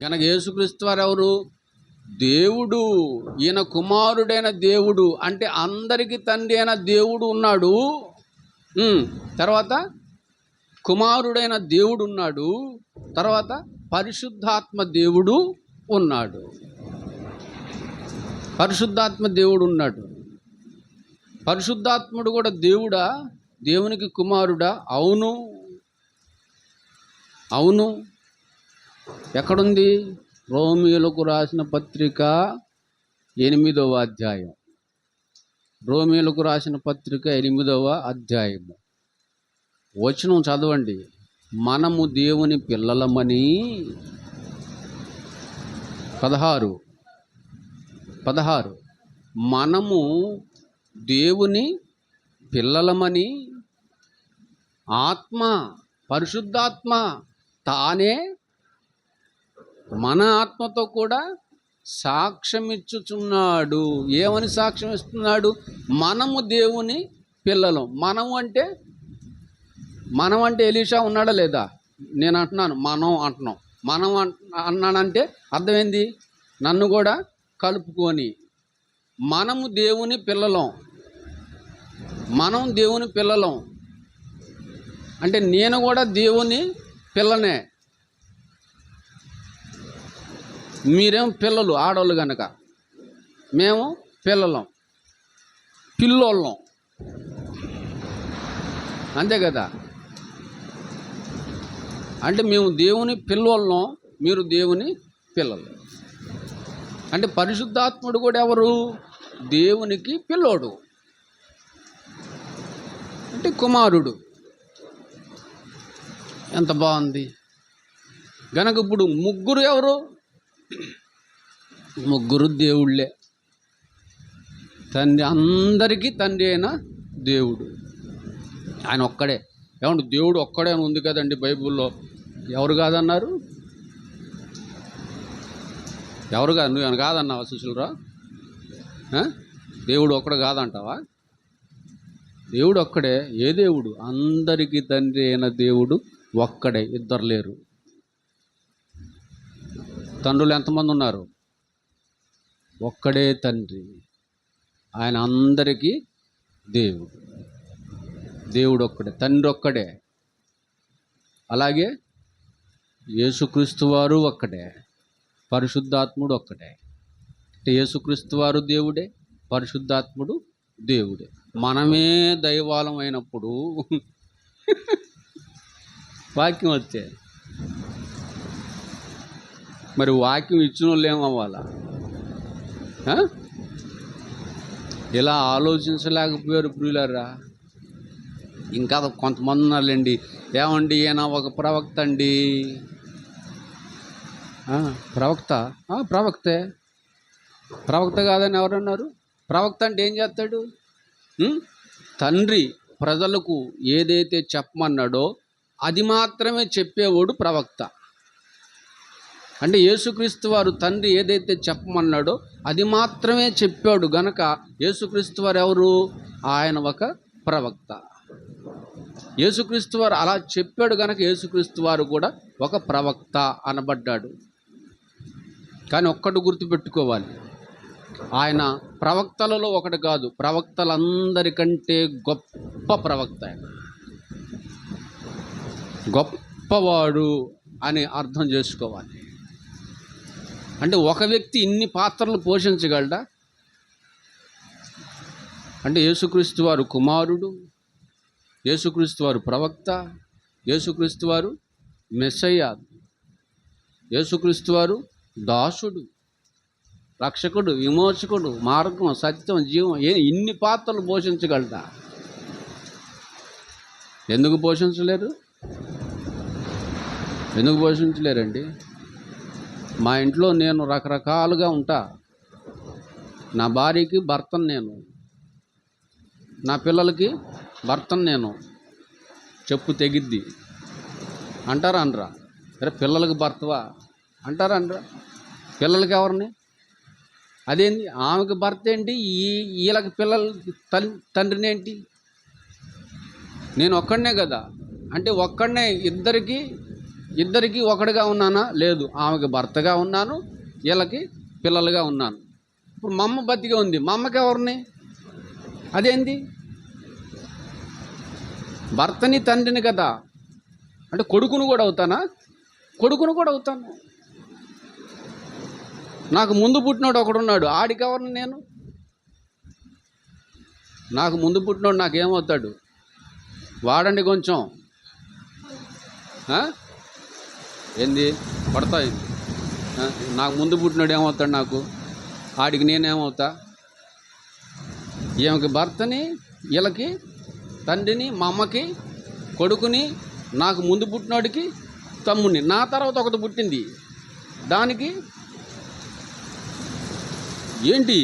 కనుక యేసుక్రీస్తు వారు ఎవరు? దేవుడు. ఈయన కుమారుడైన దేవుడు అంటే అందరికీ తండ్రి అయిన దేవుడు ఉన్నాడు. తర్వాత కుమారుడైన దేవుడు ఉన్నాడు. తర్వాత పరిశుద్ధాత్మ దేవుడు ఉన్నాడు. పరిశుద్ధాత్మ దేవుడు ఉన్నాడు. పరిశుద్ధాత్ముడు కూడా దేవుడా? దేవునికి కుమారుడా? అవును. అవును. ఎక్కడుంది? రోమీయులకు రాసిన పత్రిక 8వ అధ్యాయం. రోమీయులకు రాసిన పత్రిక 8వ అధ్యాయము వచనం చదవండి. మనము దేవుని పిల్లలమని 16 మనము దేవుని పిల్లలమని ఆత్మ, పరిశుద్ధాత్మ తానే మన ఆత్మతో కూడా సాక్ష్యం ఇచ్చుచున్నాడు. ఏమని సాక్ష్యం ఇస్తున్నాడు? మనము దేవుని పిల్లలం. మనం అంటే ఎలీషా ఉన్నాడా లేదా? నేను అంటున్నాను, మనం అంటున్నాం. మనం అన్నానంటే అర్థమైంది, నన్ను కూడా కలుపుకొని. మనము దేవుని పిల్లలం. మనం దేవుని పిల్లలం అంటే నేను కూడా దేవుని పిల్లనే. మీరేం పిల్లలు, ఆడవాళ్ళు కనుక. మేము పిల్లలం, పిల్లోళ్ళం, అంతే కదా. అంటే మేము దేవుని పిల్లోళ్ళం, మీరు దేవుని పిల్లలు. అంటే పరిశుద్ధాత్ముడు కూడా ఎవరు? దేవునికి పిల్లోడు అంటే కుమారుడు. ఎంత బాగుంది. గనక ఇప్పుడు ముగ్గురు ఎవరు? ముగ్గురు దేవుళ్ళే. తండ్రి, అందరికీ తండ్రి అయిన దేవుడు ఆయన ఒక్కడే. ఏమంటే దేవుడు ఒక్కడే అని ఉంది కదండి బైబిల్లో. ఎవరు కాదన్నారు? ఎవరు కాదు? నువ్వు కాదన్నావా సుశీలరా? దేవుడు ఒక్కడే కాదంటావా? దేవుడు ఒక్కడే. ఏ దేవుడు? అందరికీ తండ్రి అయిన దేవుడు ఒక్కడే, ఇద్దరు లేరు. తండ్రులు ఎంతమంది ఉన్నారు? ఒక్కడే తండ్రి. ఆయన అందరికీ దేవుడు. దేవుడు ఒక్కడే, తండ్రి ఒక్కడే. అలాగే యేసుక్రీస్తు వారు ఒక్కడే, పరిశుద్ధాత్ముడు ఒక్కడే. అంటే యేసుక్రీస్తు వారు దేవుడే, పరిశుద్ధాత్ముడు దేవుడే. మనమే దైవాలం అయినప్పుడు వాక్యం వచ్చే మరి వాక్యం ఇచ్చిన వాళ్ళు ఏమవ్వాలా? ఇలా ఆలోచించలేకపోయారు ప్రియులారా. ఇంకా కొంతమంది ఉన్నారులేండి, ఏమండి ఈయన ఒక ప్రవక్త అండి. ప్రవక్తే. ప్రవక్త కాదని ఎవరన్నారు? ప్రవక్త అంటే ఏం చేస్తాడు? తండ్రి ప్రజలకు ఏదైతే చెప్పమన్నాడో అది మాత్రమే చెప్పేవాడు ప్రవక్త. అంటే యేసుక్రీస్తు వారు తండ్రి ఏదైతే చెప్పమన్నాడో అది మాత్రమే చెప్పాడు గనక యేసుక్రీస్తు వారు ఎవరు? ఆయన ఒక ప్రవక్త. యేసుక్రీస్తు వారు అలా చెప్పాడు గనక యేసుక్రీస్తు వారు కూడా ఒక ప్రవక్త అనబడ్డాడు. కానీ ఒక్కటి గుర్తుపెట్టుకోవాలి, ఆయన ప్రవక్తలలో ఒకటి కాదు, ప్రవక్తలందరికంటే గొప్ప ప్రవక్త. ఆయన గొప్పవాడు అని అర్థం చేసుకోవాలి. అంటే ఒక వ్యక్తి ఇన్ని పాత్రలు పోషించగలడా? అంటే యేసుక్రీస్తు వారు కుమారుడు, యేసుక్రీస్తు వారు ప్రవక్త, యేసుక్రీస్తు వారు మెస్సయ్య, యేసుక్రీస్తు వారు దాసుడు, రక్షకుడు, విమోచకుడు, మార్గం, సత్యం, జీవం. ఇన్ని పాత్రలు పోషించగలడా? ఎందుకు పోషించలేరు? ఎందుకు పోషించలేరండి? మా ఇంట్లో నేను రకరకాలుగా ఉంటా. నా భార్యకి భర్తను నేను, నా పిల్లలకి భర్తను నేను. చెప్పు తెగిద్ది అంటారా అనరా? అరే పిల్లలకి భర్తవా అంటారా అనరా? పిల్లలకి ఎవరిని? అదేంటి ఆమెకి భర్త ఏంటి, వీళ్ళకి పిల్లలకి తండ్రిని ఏంటి? నేను ఒక్కడనే కదా. అంటే ఒక్కడనే ఇద్దరికి ఇద్దరికి ఒకటిగా ఉన్నానా? లేదు. ఆమెకి భర్తగా ఉన్నాను, వీళ్ళకి పిల్లలుగా ఉన్నాను. ఇప్పుడు మా అమ్మ బతిగా ఉంది, మా అమ్మకి ఎవరిని? అదేంది? భర్తని తండ్రిని కదా, అంటే కొడుకును కూడా అవుతానా? కొడుకును కూడా అవుతాను. నాకు ముందు పుట్టినోడు ఒకడున్నాడు, ఆడికి ఎవరిని నేను? నాకు ముందు పుట్టినోడు నాకేమవుతాడు? వాడండి కొంచెం. ఏంది పడతాయి? నాకు ముందు పుట్టినోడు ఏమవుతాడు? నాకు ఆడికి నేనేమవుతా? ఈమెకి భర్తని, వీళ్ళకి తండ్రిని, మా అమ్మకి కొడుకుని, నాకు ముందు పుట్టినోడికి తమ్ముడిని, నా తర్వాత ఒకటి పుట్టింది దానికి. ఏంటి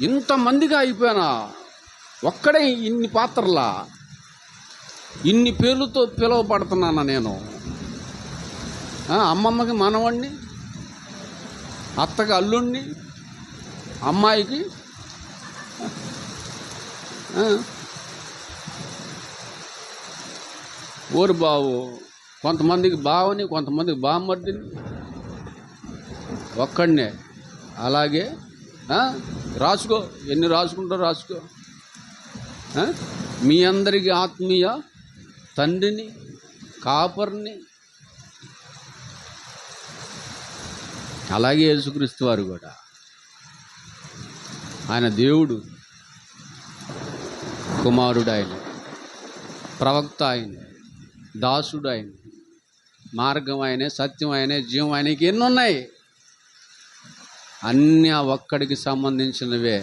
ఇంతమందిగా అయిపోయానా? ఒక్కడే ఇన్ని పాత్రలా, ఇన్ని పేర్లతో పిలువబడుతున్నానా నేను? అమ్మమ్మకి మనవణ్ణి, అత్తకి అల్లుణ్ణి, అమ్మాయికి ఊరు బావు, కొంతమందికి బావని, కొంతమందికి బామ్మర్దిని, ఒక్కడనే. అలాగే రాసుకో, ఎన్ని రాసుకుంటారో రాసుకో. మీ అందరికీ ఆత్మీయ తండ్రిని, కాపర్ని. అలాగే యేసుక్రీస్తు వారు కూడా, ఆయన దేవుడు, కుమారుడు ఆయన, ప్రవక్త ఆయన, దాసుడు ఆయన, మార్గం ఆయనే, సత్యం ఆయనే, జీవం ఆయనకి ఎన్ని ఉన్నాయి? అన్నీ ఆ ఒక్కడికి సంబంధించినవే.